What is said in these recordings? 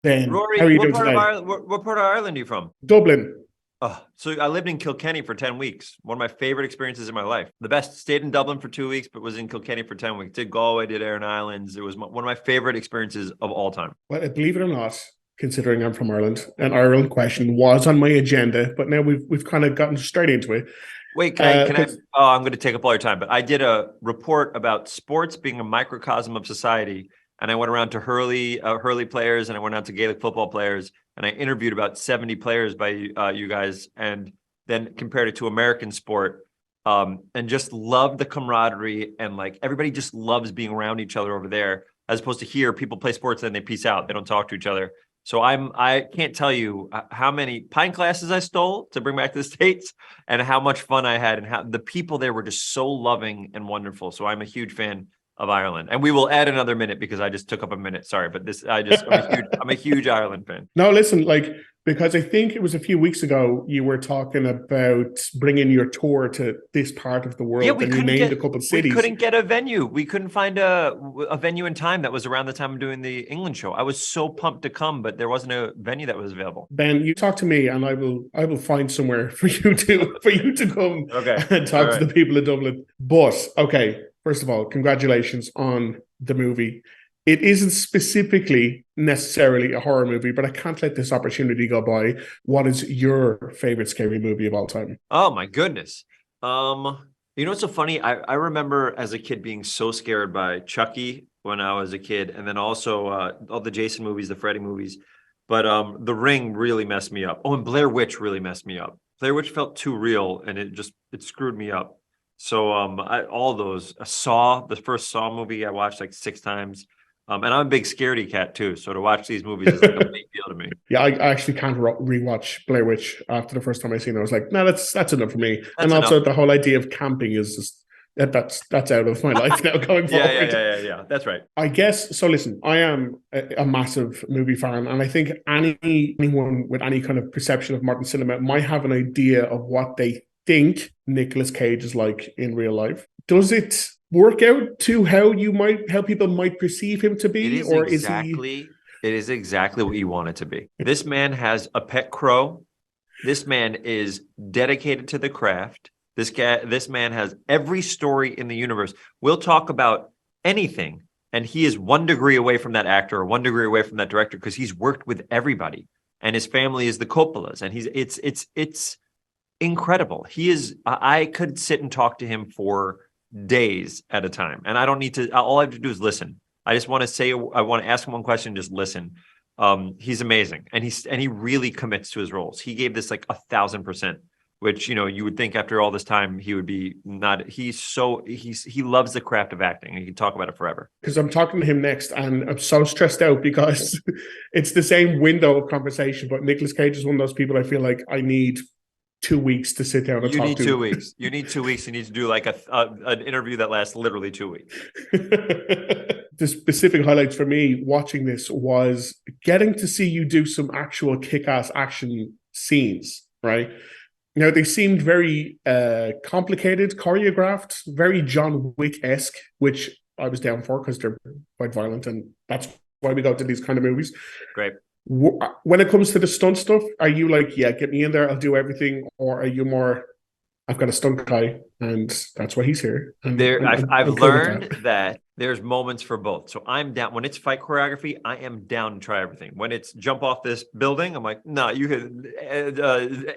Ben, how Rory, are you what doing part of today? Ireland? What part of Ireland are you from? Dublin. Oh, so I lived in Kilkenny for 10 weeks. One of my favorite experiences in my life. The best. Stayed in Dublin for 2 weeks, but was in Kilkenny for 10 weeks. Did Galway, did Aran Islands. It was one of my favorite experiences of all time. Well, believe it or not, considering I'm from Ireland, an Ireland question was on my agenda, but now we've kind of gotten straight into it. Wait, Because oh, I'm going to take up all your time, but I did a report about sports being a microcosm of society. And I went around to Hurley players, and I went out to Gaelic football players, and I interviewed about 70 players by you guys, and then compared it to American sport, and just loved the camaraderie, and like everybody just loves being around each other over there, as opposed to here, people play sports and they peace out, they don't talk to each other. So I can't tell you how many pine classes I stole to bring back to the States and how much fun I had and how the people there were just so loving and wonderful. So I'm a huge fan of Ireland. And we will add another minute because I just took up a minute. Sorry, but I'm a huge Ireland fan. no, listen, like because I think it was a few weeks ago you were talking about bringing your tour to this part of the Yeah, world, and you named a couple of we cities. couldn't get a venue. We couldn't find a venue in time that was around the time of doing the England show. I was so pumped to come, but there wasn't a venue that was available. Ben, you talk to me, and I will find somewhere for you to come Okay. and All talk to right. the people of Dublin. But okay, first of all, congratulations on the movie. It isn't specifically necessarily a horror movie, but I can't let this opportunity go by. What is your favorite scary movie of all time? Oh my goodness. You know what's so funny? I remember as a kid being so scared by Chucky when I was a kid, and then also all the Jason movies, the Freddy movies. But The Ring really messed me up. Oh, and Blair Witch really messed me up. Blair Witch felt too real, and it screwed me up. So all those Saw, the first Saw movie I watched like 6 times. And I'm a big scaredy cat too. So to watch these movies is like a big deal to me. Yeah, I actually can't rewatch Blair Witch after the first time I seen it. I was like, no, that's enough for me. And That's enough. also the whole idea of camping is just that's out of my life now going forward. Yeah. That's right. I guess so. Listen, I am a massive movie fan, and I think anyone with any kind of perception of modern cinema might have an idea of what they think Nicolas Cage is like in real life. Does it work out to how people might perceive him to It be, is or is he? exactly it is exactly what you want it to be. This man has a pet crow. This man is dedicated to the craft. This man has every story in the universe. We'll talk about anything, and he is 1 degree away from that actor or 1 degree away from that director because he's worked with everybody, and his family is the Coppolas, and it's incredible. He is. I could sit and talk to him for days at a time, and I don't need to. All I have to do is listen. I just want to say. I want to ask him one question. Just listen. He's amazing, and he really commits to his roles. He gave this like 1,000%, which you would think after all this time he would be not. He loves the craft of acting, and he can talk about it forever. Because I'm talking to him next, and I'm so stressed out because it's the same window of conversation. But Nicolas Cage is one of those people I feel like I need 2 weeks to sit down and You talk need two to. weeks. You need 2 weeks. You need to do like an interview that lasts literally 2 weeks. The specific highlights for me watching this was getting to see you do some actual kick-ass action scenes, right? Now they seemed very complicated, choreographed, very John Wick-esque, which I was down for because they're quite violent, and that's why we go to these kind of movies. Great. When it comes to the stunt stuff, are you like, yeah, get me in there, I'll do everything, or are you more, I've got a stunt guy, and that's why he's here, and There, I've I'm cool with learned that. that there's moments for both. So I'm down when it's fight choreography. I am down to try everything. When it's jump off this building, I'm like, no, you can.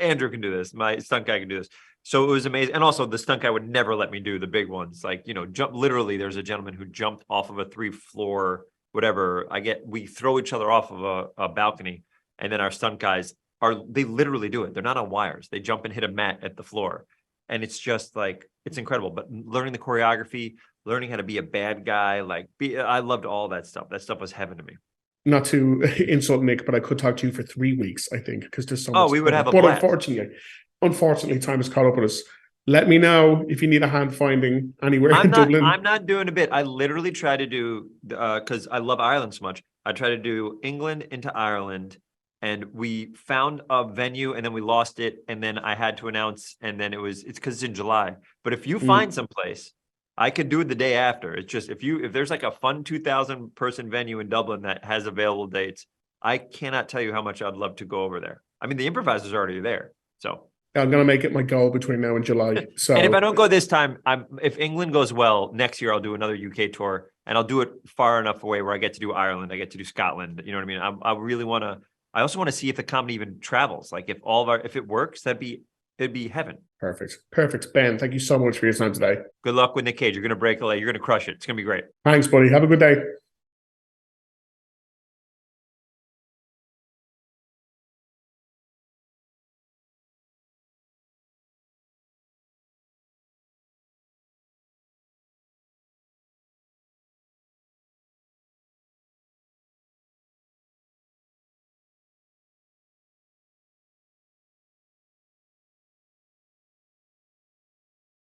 Andrew can do this. My stunt guy can do this. So it was amazing. And also, the stunt guy would never let me do the big ones. Like jump. Literally, there's a gentleman who jumped off of a 3-floor whatever. We throw each other off of a balcony, and then our stunt guys they literally do it. They're not on wires. They jump and hit a mat at the floor. And it's just like, it's incredible. But learning the choreography, learning how to be a bad guy, I loved all that stuff. That stuff was heaven to me. Not to insult Nick, but I could talk to you for 3 weeks, I think, because there's so Oh, much we to would cover. have a But blast. unfortunately, time has caught up with us. Let me know if you need a hand finding anywhere I'm in not, Dublin. I'm not doing a bit. I literally try to do, because I love Ireland so much. I try to do England into Ireland, and we found a venue and then we lost it. And then I had to announce, and then it's because it's in July. But if you find Mm. some place, I could do it the day after. It's just, if there's like a fun 2,000 person venue in Dublin that has available dates, I cannot tell you how much I'd love to go over there. I mean, the improviser's already there. So I'm going to make it my goal between now and July. So, and if I don't go this time, if England goes well, next year I'll do another UK tour, and I'll do it far enough away where I get to do Ireland, I get to do Scotland. You know what I mean? I really want to. I also want to see if the comedy even travels. Like if it works, it'd be heaven. Perfect. Ben, thank you so much for your time today. Good luck with Nic Cage. You're gonna break a leg. You're gonna crush it. It's gonna be great. Thanks, buddy. Have a good day.